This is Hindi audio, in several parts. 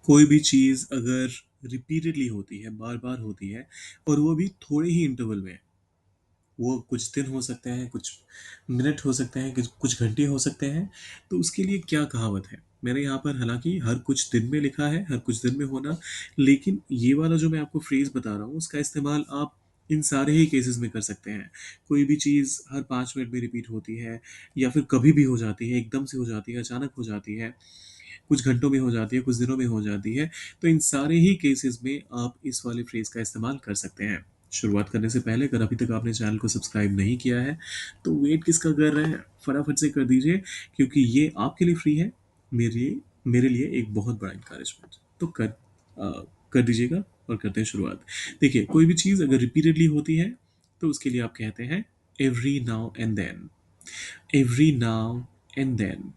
कोई भी चीज़ अगर रिपीटेडली होती है, बार-बार होती है और वो भी थोड़े ही इंटरवल में, वो कुछ दिन हो सकते हैं, कुछ मिनट हो सकते हैं, कुछ घंटे हो सकते हैं, तो उसके लिए क्या कहावत है? मेरे यहाँ पर हालाँकि हर कुछ दिन में लिखा है, हर कुछ दिन में होना, लेकिन ये वाला जो मैं आपको फ्रेज़ बता रहा हूँ, उसका इस्तेमाल आप इन सारे ही केसेज़ में कर सकते हैं। कोई भी चीज़ हर 5 मिनट में रिपीट होती है या फिर कभी भी हो जाती है, एकदम से हो जाती है, अचानक हो जाती है, कुछ घंटों में हो जाती है, कुछ दिनों में हो जाती है, तो इन सारे ही केसेस में आप इस वाले फ्रेज़ का इस्तेमाल कर सकते हैं। शुरुआत करने से पहले अगर अभी तक आपने चैनल को सब्सक्राइब नहीं किया है, तो वेट किसका कर रहे हैं? फटाफट से कर दीजिए क्योंकि ये आपके लिए फ्री है, मेरे लिए एक बहुत बड़ा एनकरेजमेंट। तो कर दीजिएगा और करते हैं शुरुआत। देखिए, कोई भी चीज़ अगर रिपीटेडली होती है, तो उसके लिए आप कहते हैं every now and then, every now and then.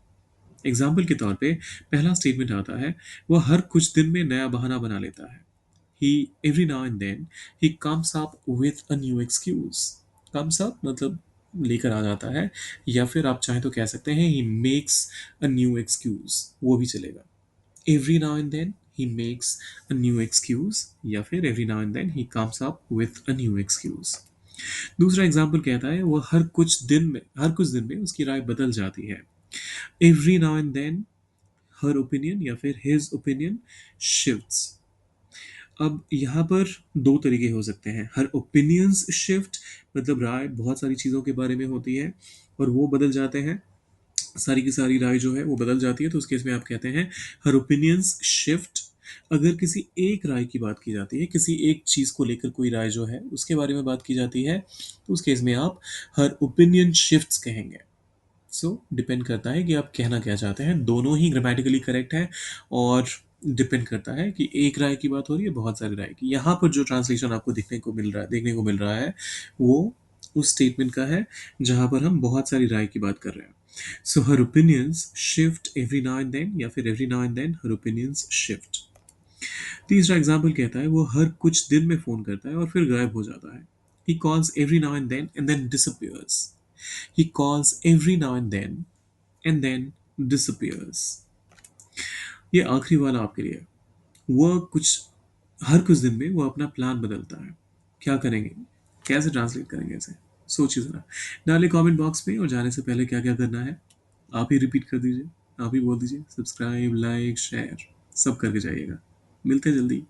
Example के तौर पे पहला स्टेटमेंट आता है, वह हर कुछ दिन में नया बहाना बना लेता है। He every now and then he comes up with a new excuse. Comes up मतलब लेकर आ जाता है, या फिर आप चाहें तो कह सकते हैं he makes a new excuse, वो भी चलेगा। Every now and then he makes a new excuse, या फिर every now and then he comes up with a new excuse. दूसरा एग्जाम्पल कहता है, वो हर कुछ दिन में उसकी राय बदल जाती है। एवरी नाउ एंड देन हर ओपिनियन या फिर हिज ओपिनियन शिफ्ट्स। अब यहाँ पर दो तरीके हो सकते हैं। हर ओपिनियंस शिफ्ट मतलब राय बहुत सारी चीज़ों के बारे में होती है और वो बदल जाते हैं, सारी की सारी राय जो है वो बदल जाती है, तो उस केस में आप कहते हैं हर ओपिनियंस शिफ्ट। अगर किसी एक राय की बात की जाती है, किसी एक चीज़ को लेकर कोई राय जो है उसके बारे में बात की जाती है, तो उस केस में आप हर ओपिनियन शिफ्ट्स कहेंगे। डिपेंड करता है कि आप कहना क्या चाहते हैं, दोनों ही ग्रामेटिकली करेक्ट है और डिपेंड करता है कि एक राय की बात हो रही है, बहुत सारी राय की। यहाँ पर जो ट्रांसलेशन आपको देखने को मिल रहा है, वो उस स्टेटमेंट का है जहाँ पर हम बहुत सारी राय की बात कर रहे हैं। So her opinions shift every now and then, या फिर every now and then her opinions shift. तीसरा एग्जाम्पल कहता है, वो हर कुछ दिन में फोन करता है और फिर गायब हो जाता है। He calls every now and then disappears. He calls every now and then disappears. ये आखिरी वाला आपके लिए। वह कुछ हर कुछ दिन में वो अपना प्लान बदलता है। क्या करेंगे? कैसे ट्रांसलेट करेंगे इसे? सोचिए ज़रा। डालिए कमेंट बॉक्स में, और जाने से पहले क्या-क्या करना है, आप ही रिपीट कर दीजिए। आप ही बोल दीजिए, सब्सक्राइब, लाइक, शेयर सब करके जाइएगा। मिलते हैं जल्दी।